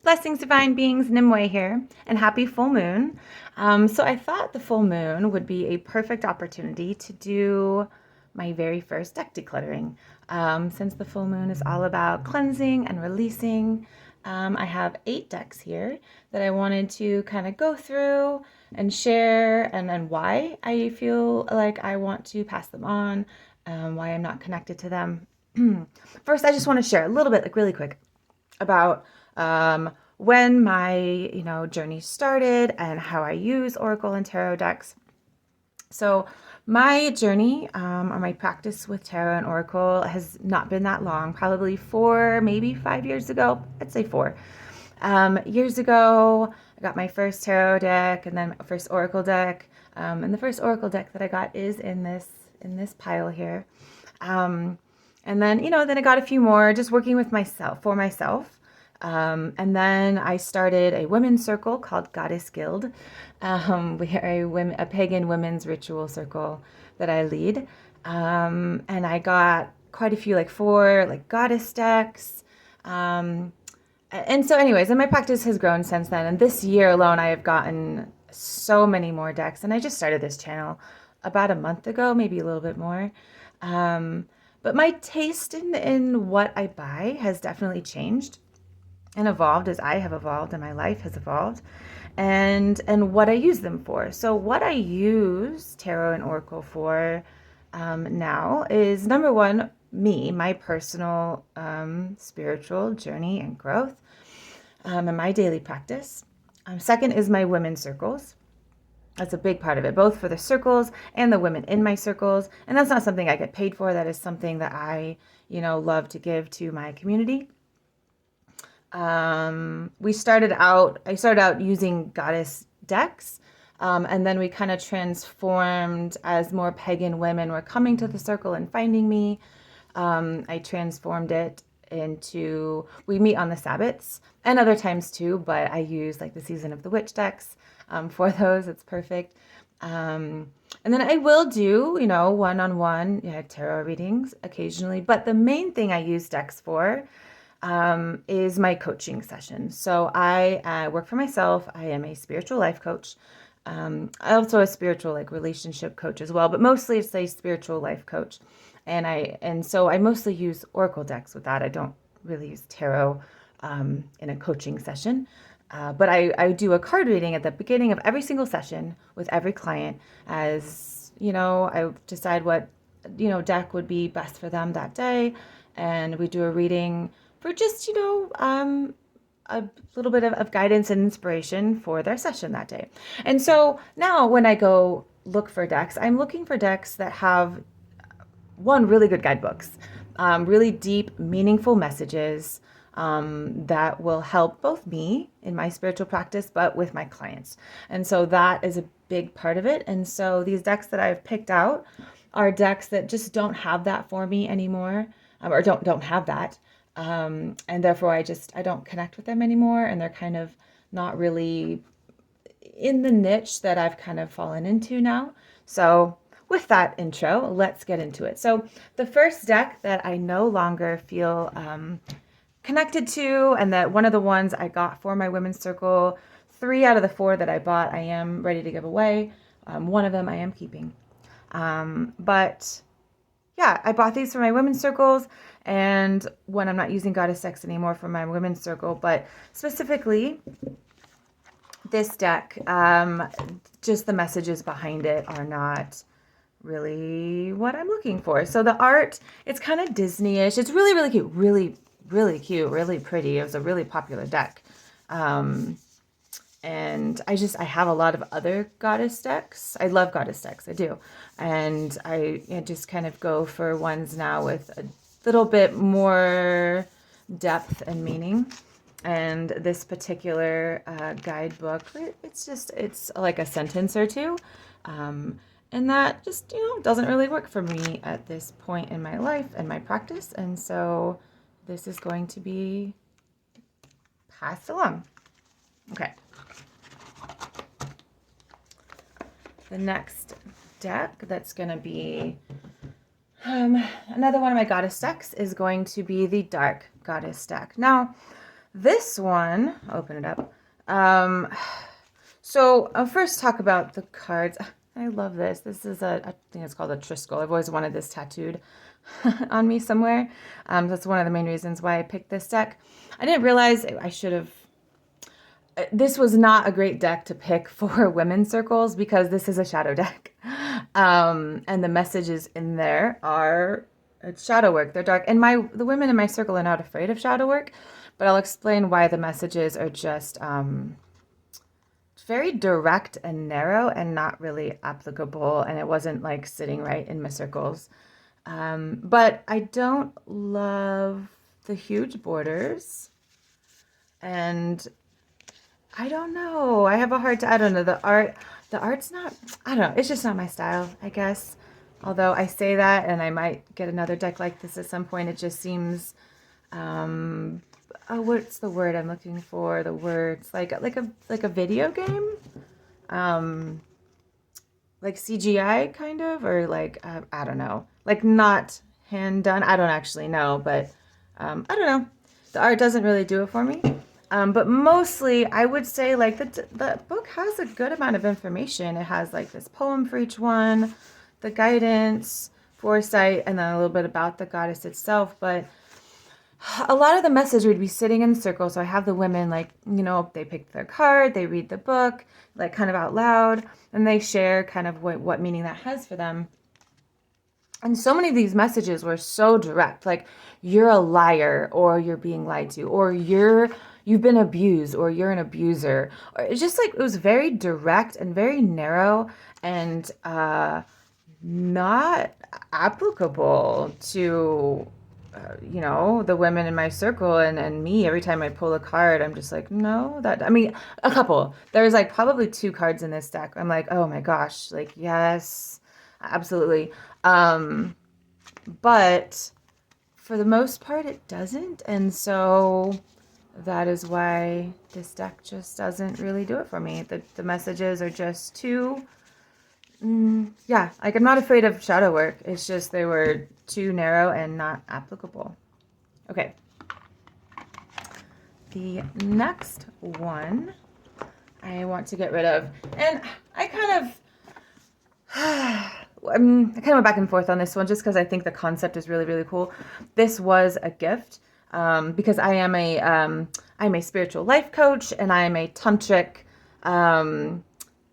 Blessings, divine beings, Nimue here, and happy full moon. So I thought the full moon would be a perfect opportunity to do my very first deck decluttering. Since the full moon is all about cleansing and releasing, I have 8 decks here that I wanted to kind of go through and share, and then why I feel like I want to pass them on, why I'm not connected to them. First, I just want to share a little bit, like really quick, about when my journey started and how I use Oracle and Tarot decks. So my journey or my practice with Tarot and Oracle has not been that long, probably 4, maybe 5 years ago. I'd say 4 years ago. I got my first Tarot deck and then my first Oracle deck. And the first Oracle deck that I got is in this pile here. And then, then I got a few more just working with myself, for myself. And then I started a women's circle called Goddess Guild. We're a pagan women's ritual circle that I lead. And I got quite a few, like 4 like goddess decks. And so anyways, and my practice has grown since then. And this year alone, I have gotten so many more decks. And I just started this channel about a month ago, maybe a little bit more. But my taste in what I buy has definitely changed and evolved as I have evolved and my life has evolved, and what I use them for. So what I use Tarot and Oracle for now is, number one, my personal spiritual journey and growth, and my daily practice. Second is my women's circles. That's a big part of it, both for the circles and the women in my circles. And that's not something I get paid for. That is something that I, love to give to my community. I started out using goddess decks. And then we kind of transformed as more pagan women were coming to the circle and finding me. I transformed it into, we meet on the Sabbats and other times too, but I use like the Season of the Witch decks for those. It's perfect. And then I will do, one-on-one tarot readings occasionally. But the main thing I use decks for is my coaching session. So I work for myself. I am a spiritual life coach. I also a spiritual relationship coach as well, but mostly it's a spiritual life coach. And so I mostly use Oracle decks with that. I don't really use tarot in a coaching session. But I do a card reading at the beginning of every single session with every client, as I decide what deck would be best for them that day, and we do a reading for just a little bit of guidance and inspiration for their session that day. And so now when I go look for decks, I'm looking for decks that have really good guidebooks, really deep, meaningful messages that will help both me in my spiritual practice, but with my clients. And so that is a big part of it. And so these decks that I've picked out are decks that just don't have that for me anymore, or don't have that. And therefore I don't connect with them anymore. And they're kind of not really in the niche that I've kind of fallen into now. So with that intro, let's get into it. So the first deck that I no longer feel connected to, and that one of the ones I got for my women's circle, 3 out of the 4 that I bought, I am ready to give away. One of them I am keeping. But yeah, I bought these for my women's circles, and when I'm not using goddess decks anymore for my women's circle, but specifically this deck, just the messages behind it are not really what I'm looking for. So the art, it's kind of Disney-ish. It's really, really cute, really cute, really pretty. It was a really popular deck. And I have a lot of other goddess decks. I love goddess decks, I do. And I just kind of go for ones now with a little bit more depth and meaning. And this particular guidebook, it's like a sentence or two. And that just, doesn't really work for me at this point in my life and my practice. And so this is going to be passed along. Okay. The next deck that's going to be another one of my goddess decks is going to be the Dark Goddess deck. Now, This one, I'll open it up. So I'll first talk about the cards. I love this. This is I think it's called a Triskel. I've always wanted this tattooed on me somewhere. That's one of the main reasons why I picked this deck. I didn't realize I should have. This was not a great deck to pick for women's circles because this is a shadow deck. And the messages in there are it's shadow work. They're dark. And the women in my circle are not afraid of shadow work, but I'll explain why the messages are just very direct and narrow and not really applicable. And it wasn't like sitting right in my circles. But I don't love the huge borders. And I don't know. I have a hard time. I don't know. The art's not, I don't know. It's just not my style, I guess. Although I say that and I might get another deck like this at some point. It just seems, oh, what's the word I'm looking for? The words like a video game, like CGI kind of, or like I don't know, like not hand done. I don't actually know, but I don't know. The art doesn't really do it for me. But mostly, I would say like the book has a good amount of information. It has like this poem for each one, the guidance, foresight, and then a little bit about the goddess itself. But a lot of the message would be sitting in a circle. So I have the women like, you know, they pick their card, they read the book, like kind of out loud, and they share kind of what meaning that has for them. And so many of these messages were so direct, like you're a liar or you're being lied to, or you've been abused or you're an abuser. Or it's just like it was very direct and very narrow and not applicable to you know, the women in my circle and me. Every time I pull a card, I'm just like, no, I mean, a couple. There's like probably 2 cards in this deck. I'm like, oh my gosh, like, yes, absolutely. But for the most part, it doesn't. And so that is why this deck just doesn't really do it for me. The messages are just too, yeah, like I'm not afraid of shadow work. It's just they were too narrow and not applicable. Okay. The next one I want to get rid of. And I kind of went back and forth on this one just because I think the concept is really, really cool. This was a gift because I'm a spiritual life coach and I'm a tantric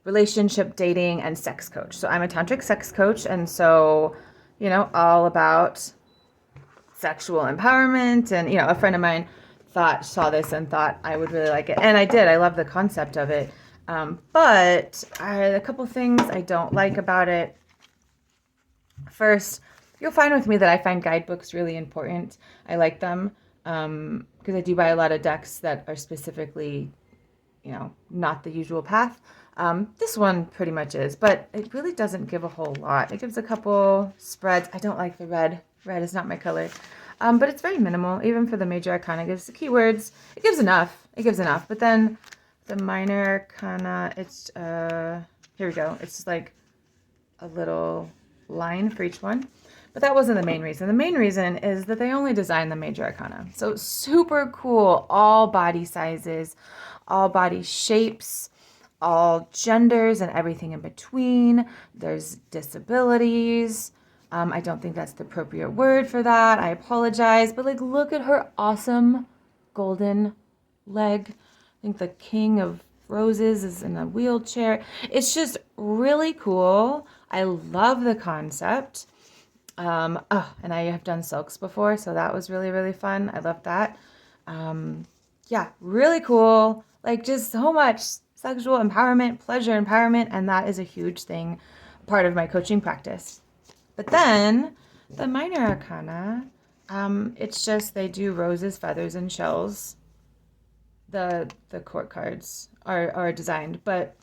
relationship, dating, and sex coach. So I'm a tantric sex coach, and so, you know, all about sexual empowerment. And, you know, a friend of mine saw this and thought I would really like it. And I did. I love the concept of it. But a couple things I don't like about it. First, you'll find with me that I find guidebooks really important. I like them because I do buy a lot of decks that are specifically, you know, not the usual path. This one pretty much is, but it really doesn't give a whole lot. It gives a couple spreads. I don't like the red. Red is not my color. But it's very minimal. Even for the major arcana, it gives the keywords. It gives enough. It gives enough. But then the minor arcana, it's, here we go. It's just like a little line for each one. But that wasn't the main reason. The main reason is that they only designed the major arcana. So super cool. All body sizes, all body shapes, all genders and everything in between. There's disabilities. I don't think that's the appropriate word for that. I apologize. But like, look at her awesome golden leg. I think the King of Roses is in a wheelchair. It's just really cool. I love the concept. And I have done silks before, so that was really, really fun. I love that. Yeah, really cool. Like just so much sexual empowerment, pleasure empowerment, and that is a huge thing, part of my coaching practice. But then the minor arcana, it's just they do roses, feathers, and shells. The court cards are designed, but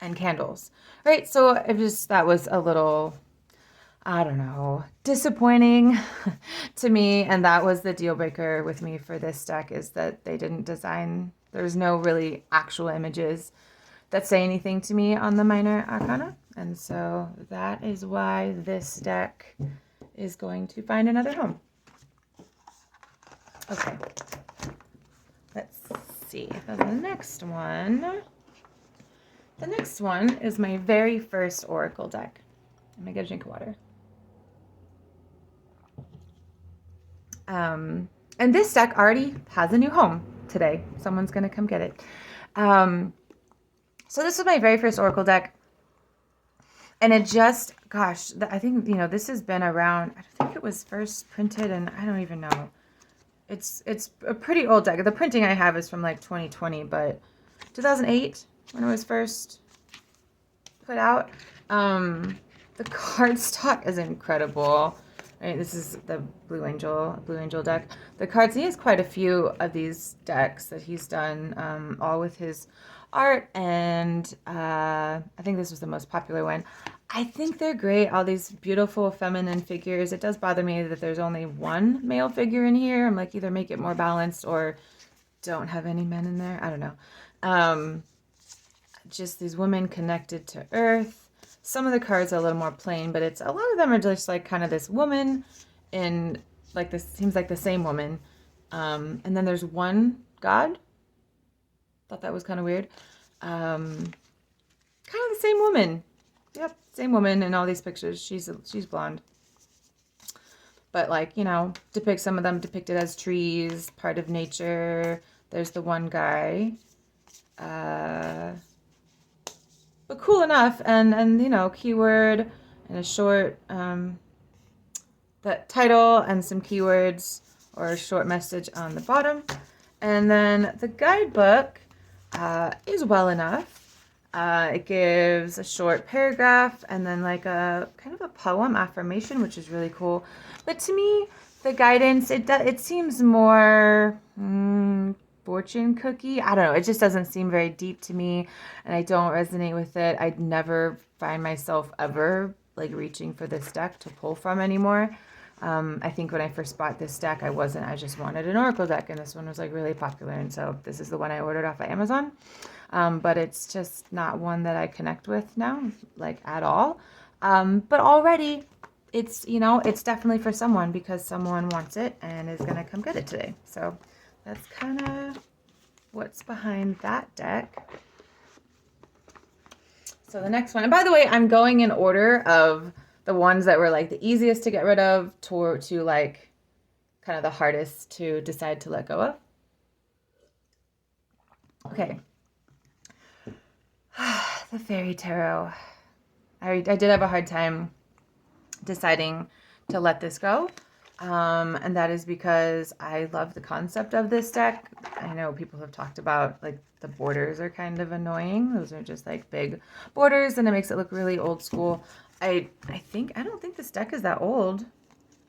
and candles, right? So that was a little, I don't know, disappointing to me, and that was the deal breaker with me for this deck, is that they didn't design. There's no really actual images that say anything to me on the minor arcana, and so that is why this deck is going to find another home. Okay. see. The next one. The next one is my very first Oracle deck. I'm gonna get a drink of water. And this deck already has a new home today. Someone's gonna come get it. So this was my very first Oracle deck. And it just, gosh, I think, this has been around, I think it was first printed, and I don't even know. It's a pretty old deck. The printing I have is from like 2020, but 2008 when it was first put out. The cardstock is incredible. Right, this is the Blue Angel deck. The cards, he has quite a few of these decks that he's done, all with his art, and I think this was the most popular one. I think they're great, all these beautiful feminine figures. It does bother me that there's only one male figure in here. I'm like, either make it more balanced or don't have any men in there. I don't know. Just these women connected to Earth. Some of the cards are a little more plain, but a lot of them are just like kind of this woman in like this, seems like the same woman. And then there's one god. Thought that was kind of weird. Kind of the same woman. Yep, same woman in all these pictures. She's blonde. But like, some of them depicted as trees, part of nature. There's the one guy. But cool enough, and keyword and a short that title and some keywords or a short message on the bottom. And then the guidebook is well enough. It gives a short paragraph and then like a kind of a poem affirmation, which is really cool. But to me, the guidance, it seems more fortune cookie. I don't know. It just doesn't seem very deep to me, and I don't resonate with it. I'd never find myself ever like reaching for this deck to pull from anymore. I think when I first bought this deck, I just wanted an Oracle deck, and this one was like really popular, and so this is the one I ordered off of Amazon. But it's just not one that I connect with now, like at all. But already it's definitely for someone because someone wants it and is gonna come get it today. So that's kind of what's behind that deck. So the next one, and by the way, I'm going in order of the ones that were like the easiest to get rid of to like kind of the hardest to decide to let go of. Okay. The Fairy Tarot. I did have a hard time deciding to let this go. And that is because I love the concept of this deck. I know people have talked about like the borders are kind of annoying. Those are just like big borders and it makes it look really old school. I don't think this deck is that old.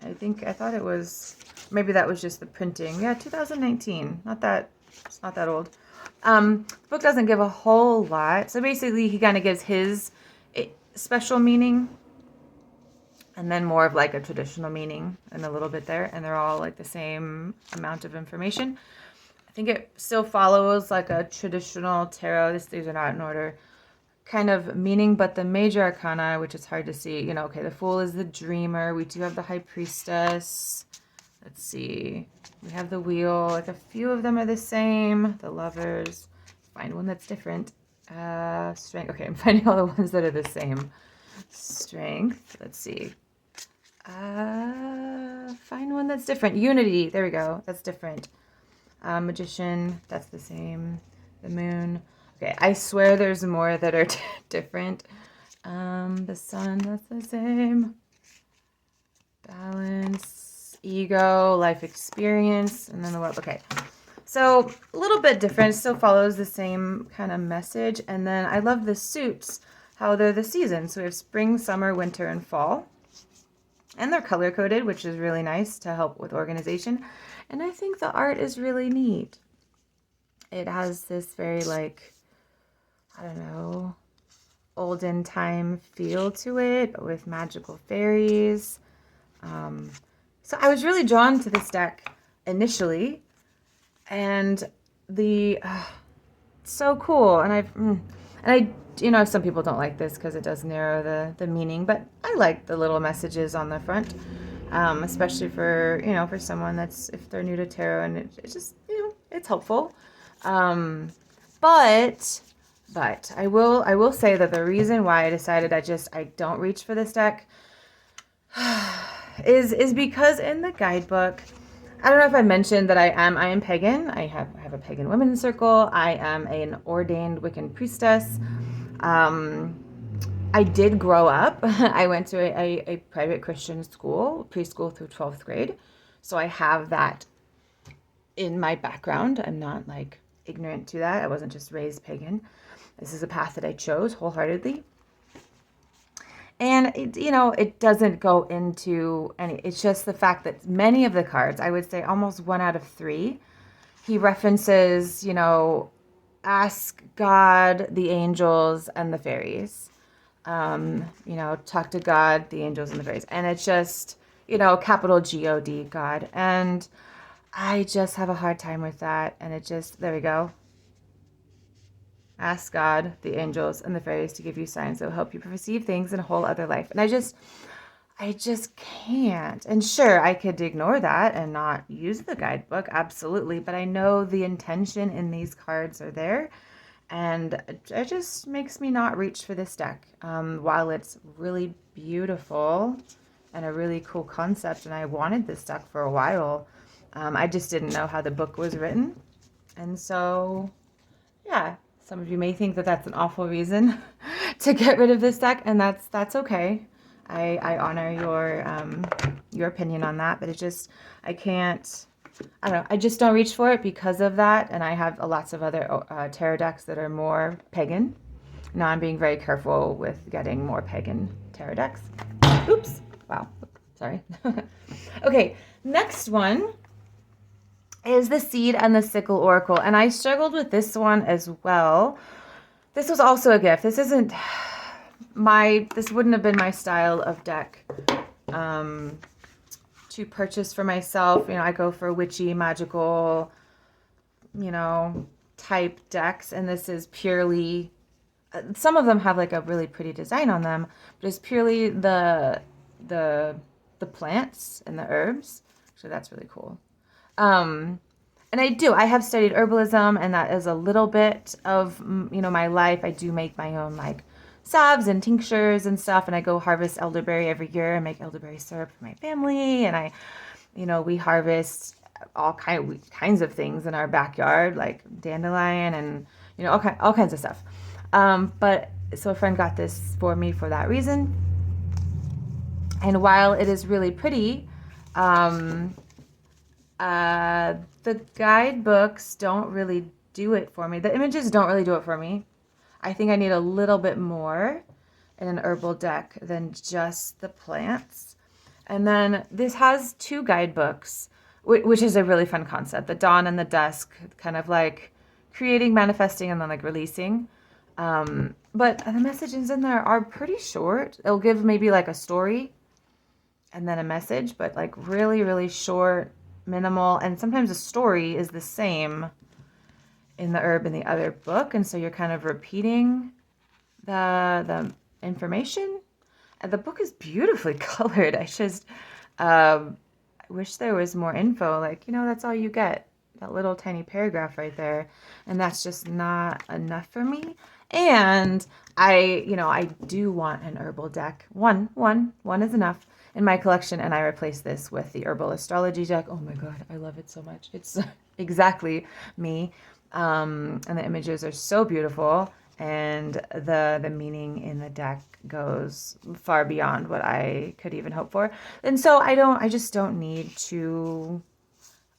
I thought it was, maybe that was just the printing. Yeah, 2019. It's not that old. The book doesn't give a whole lot. So basically he kind of gives his special meaning and then more of like a traditional meaning and a little bit there. And they're all like the same amount of information. I think it still follows like a traditional tarot. These are not in order kind of meaning, but the major arcana, which is hard to see, okay, the Fool is the dreamer. We do have the High Priestess. Let's see. We have the Wheel. Like a few of them are the same. The Lovers. Find one that's different. Strength. Okay, I'm finding all the ones that are the same. Strength. Let's see. Find one that's different. Unity. There we go. That's different. Magician. That's the same. The Moon. Okay, I swear there's more that are different. The Sun. That's the same. Balance. Ego. Life experience. And then the Web. Okay. So a little bit different. Still follows the same kind of message. And then I love the suits. How they're the seasons. So we have spring, summer, winter, and fall. And they're color-coded, which is really nice to help with organization. And I think the art is really neat. It has this very, like, I don't know, olden time feel to it, but with magical fairies. So I was really drawn to this deck initially. And so cool. And some people don't like this because it does narrow the meaning, but I like the little messages on the front, especially for, for someone if they're new to tarot, and it's just, it's helpful. But I will say that the reason why I decided I don't reach for this deck is because in the guidebook, I don't know if I mentioned that I am pagan. I have a pagan women's circle. I am an ordained Wiccan priestess. I did grow up. I went to a private Christian school, preschool through 12th grade. So I have that in my background. I'm not like ignorant to that. I wasn't just raised pagan. This is a path that I chose wholeheartedly. And it doesn't go into any, it's just the fact that many of the cards, I would say almost 1 out of 3, he references, ask God, the angels, and the fairies. Talk to God, the angels, and the fairies. And it's just, capital God, God. And I just have a hard time with that. And there we go. Ask God, the angels, and the fairies to give you signs that will help you perceive things in a whole other life. And I just can't. And sure, I could ignore that and not use the guidebook, absolutely. But I know the intention in these cards are there. And it just makes me not reach for this deck. While it's really beautiful and a really cool concept, and I wanted this deck for a while, I just didn't know how the book was written. And so, yeah, some of you may think that that's an awful reason to get rid of this deck, and that's okay. I honor your opinion on that, but I can't. I don't know. I just don't reach for it because of that, and I have lots of other tarot decks that are more pagan. Now I'm being very careful with getting more pagan tarot decks. Oops. Wow. Sorry. Okay. Next one is the Seed and the Sickle Oracle, and I struggled with this one as well. This was also a gift. This wouldn't have been my style of deck to purchase for myself. I go for witchy, magical, type decks, and this is purely, some of them have like a really pretty design on them, but it's purely the plants and the herbs. So that's really cool. And I have studied herbalism, and that is a little bit of, my life. I do make my own like salves and tinctures and stuff, and I go harvest elderberry every year and make elderberry syrup for my family. And we harvest all kinds of things in our backyard, like dandelion and, all kinds of stuff. But so a friend got this for me for that reason. And while it is really pretty, the guidebooks don't really do it for me. The images don't really do it for me. I think I need a little bit more in an herbal deck than just the plants. And then this has 2 guidebooks, which is a really fun concept. The dawn and the dusk, kind of like creating, manifesting, and then like releasing. But the messages in there are pretty short. It'll give maybe like a story and then a message, but like really, really short, minimal. And sometimes the story is the same in the herb in the other book, and so you're kind of repeating the information. And the book is beautifully colored. I wish there was more info. Like, that's all you get, that little tiny paragraph right there, and that's just not enough for me. And I do want an herbal deck. One is enough in my collection, and I replaced this with the herbal astrology deck. Oh my god, I love it so much. It's exactly me. And the images are so beautiful, and the meaning in the deck goes far beyond what I could even hope for. And so I just don't need 2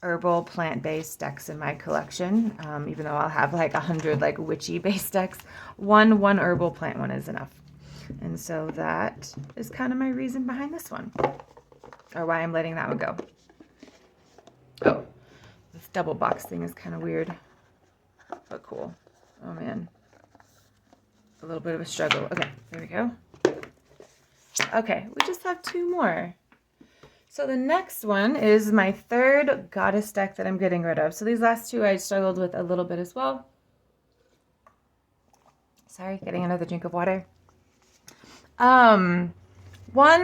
herbal plant-based decks in my collection, even though I'll have like 100 like witchy-based decks. One herbal plant one is enough. And so that is kind of my reason behind this one, or why I'm letting that one go. Oh, this double box thing is kind of weird, but cool. Oh man, a little bit of a struggle. Okay, there we go. Okay, we just have 2 more. So the next one is my 3rd goddess deck that I'm getting rid of. So these last 2 I struggled with a little bit as well. Sorry, getting another drink of water. One,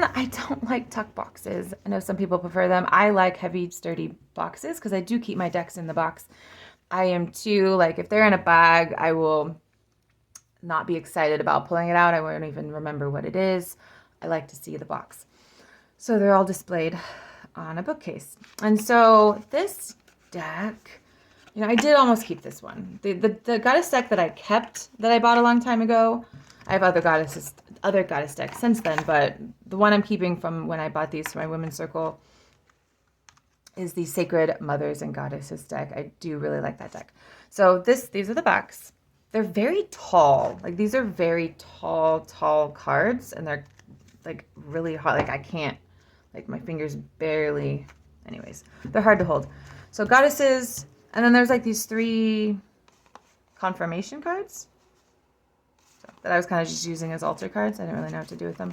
I don't like tuck boxes. I know some people prefer them. I like heavy, sturdy boxes because I do keep my decks in the box. I am too, like, if they're in a bag, I will not be excited about pulling it out. I won't even remember what it is. I like to see the box. So they're all displayed on a bookcase. And so this deck, I did almost keep this one. The goddess deck that I kept, that I bought a long time ago, I have other goddess decks since then, but the one I'm keeping from when I bought these for my women's circle is the Sacred Mothers and Goddesses deck. I do really like that deck. So these are the backs. They're very tall. Like, these are very tall cards, and they're like really hard. Like, I can't, like, my fingers barely, anyways, they're hard to hold. So goddesses, and then there's like these 3 confirmation cards that I was kind of just using as altar cards. I didn't really know what to do with them.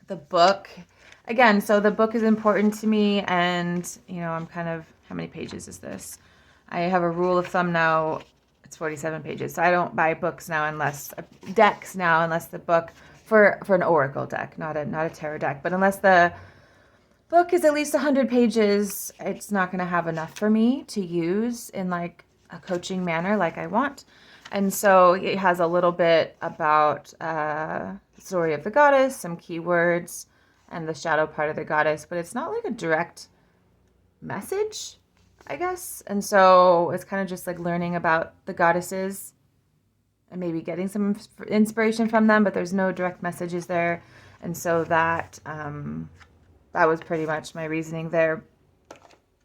The book, again, so the book is important to me, and, I'm kind of, how many pages is this? I have a rule of thumb now, it's 47 pages, so I don't buy decks now unless the book, for an oracle deck, not a tarot deck, but unless the book is at least 100 pages, it's not going to have enough for me to use in like a coaching manner like I want. And so it has a little bit about the story of the goddess, some keywords, and the shadow part of the goddess, but it's not like a direct message, I guess. And so it's kind of just like learning about the goddesses and maybe getting some inspiration from them, but there's no direct messages there. And so that was pretty much my reasoning there.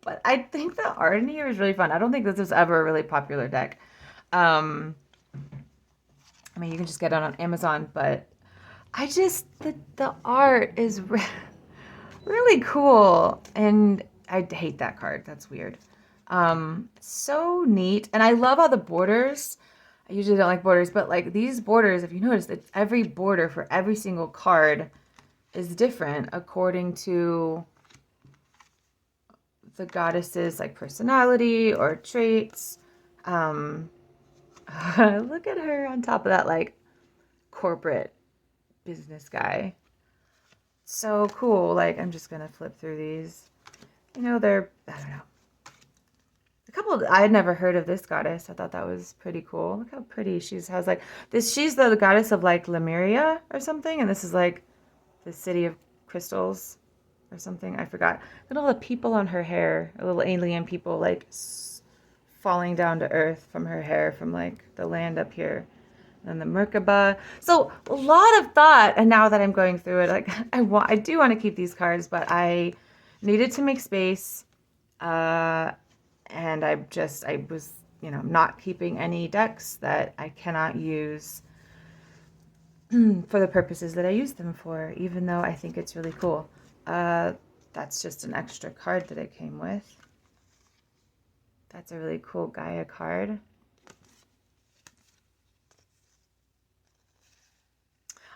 But I think the art in here is really fun. I don't think this was ever a really popular deck. I mean, you can just get it on Amazon, but I just, the art is really cool. And I hate that card. That's weird. So neat. And I love all the borders. I usually don't like borders, but like these borders, if you notice, that every border for every single card is different according to the goddess's like personality or traits. Look at her on top of that like corporate business guy. So cool. Like, I'm just gonna flip through these. They're, I don't know. I had never heard of this goddess. I thought that was pretty cool. Look how pretty has like this. She's the goddess of like Lemuria or something, and this is like the city of crystals or something. I forgot. Look at all the people on her hair, little alien people like falling down to earth from her hair from like the land up here. And the Merkaba. So a lot of thought. And now that I'm going through it, like I do want to keep these cards, but I needed to make space. And I was, not keeping any decks that I cannot use for the purposes that I use them for, even though I think it's really cool. That's just an extra card that it came with. That's a really cool Gaia card.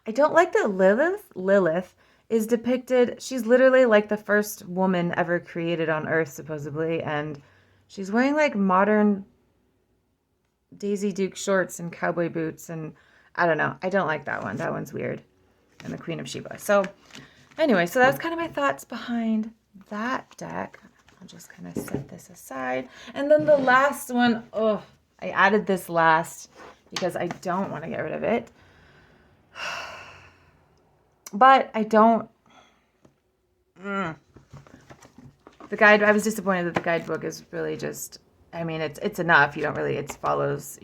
I don't like that Lilith is depicted, she's literally like the first woman ever created on Earth, supposedly, and she's wearing like modern Daisy Duke shorts and cowboy boots, and I don't know. I don't like that one. That one's weird. And the Queen of Sheba. So anyway, so that's kind of my thoughts behind that deck. I'll just kind of set this aside. And then the last one, I added this last because I don't want to get rid of it. But I don't. The guide, I was disappointed that the guidebook is really just, I mean, it's enough. You don't really, it follows,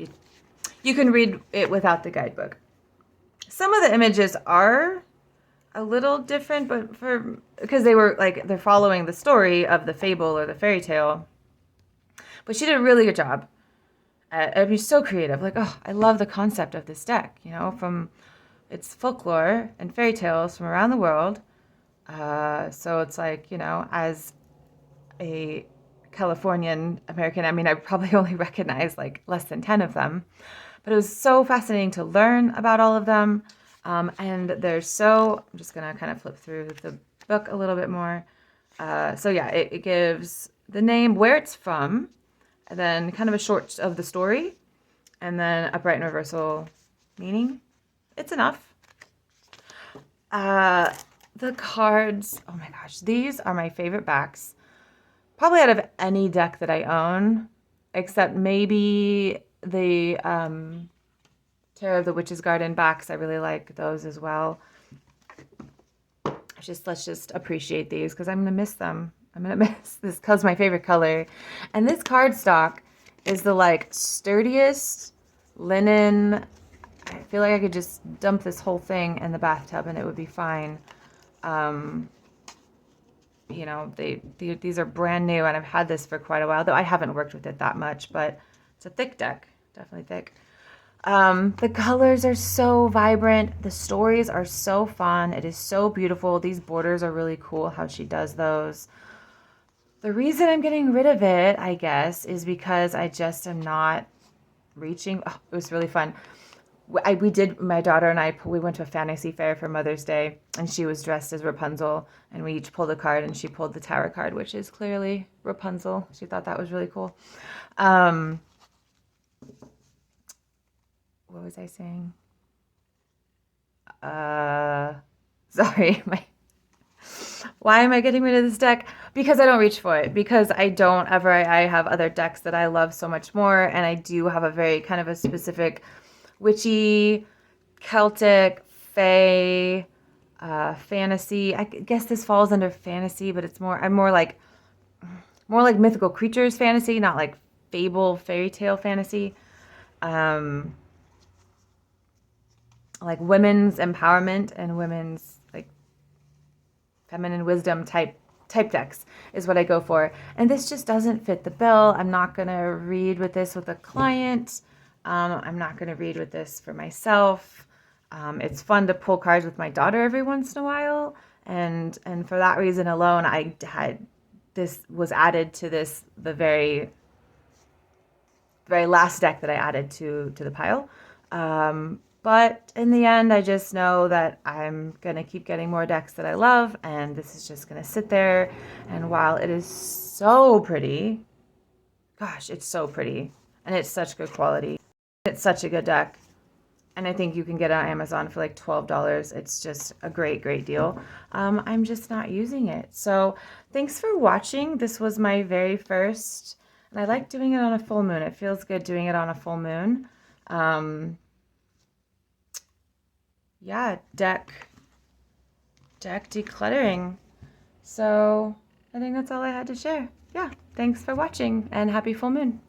you can read it without the guidebook. Some of the images are a little different, but because they're following the story of the fable or the fairy tale. But she did a really good job. It'd be so creative. Like, I love the concept of this deck, from it's folklore and fairy tales from around the world. So it's like, as a Californian American, I mean, I probably only recognize like less than 10 of them, but it was so fascinating to learn about all of them. And I'm just going to kind of flip through the book a little bit more. So yeah, it gives the name, where it's from, and then kind of a short of the story, and then upright and reversal meaning. It's enough. The cards, oh my gosh, these are my favorite backs. probably out of any deck that I own, except maybe the Terror of the Witch's Garden backs. I really like those as well. Let's just appreciate these because I'm gonna miss them. I'm gonna miss this color's my favorite color. And this cardstock is the like sturdiest linen. I feel like I could just dump this whole thing in the bathtub and it would be fine. You know, these are brand new and I've had this for quite a while, though I haven't worked with it that much, but it's a thick deck, definitely thick. The colors are so vibrant. The stories are so fun. It is so beautiful. These borders are really cool how she does those. The reason I'm getting rid of it, I guess, is because I just am not reaching. Oh, it was really fun. My daughter and I, we went to a fantasy fair for Mother's Day, and she was dressed as Rapunzel, and we each pulled a card, and she pulled the Tower card, which is clearly Rapunzel. She thought that was really cool. What was I saying? Sorry, why am I getting rid of this deck? Because I don't reach for it. Because I have other decks that I love so much more, and I do have a very kind of a specific witchy, Celtic, fae, fantasy. I guess this falls under fantasy, but I'm more like mythical creatures fantasy, not like fable, fairy tale fantasy. Like women's empowerment and women's like feminine wisdom type decks is what I go for. And this just doesn't fit the bill. I'm not going to read with this with a client. I'm not going to read with this for myself. It's fun to pull cards with my daughter every once in a while. And for that reason alone, this was added to the very, very last deck that I added to the pile. But in the end, I just know that I'm going to keep getting more decks that I love, and this is just going to sit there. And while it is so pretty, gosh, it's so pretty, and it's such good quality. It's such a good deck, and I think you can get it on Amazon for like $12. It's just a great, great deal. I'm just not using it. So thanks for watching. This was my very first, and I like doing it on a full moon. It feels good doing it on a full moon. Yeah, deck decluttering. So I think that's all I had to share. Yeah, thanks for watching and happy full moon.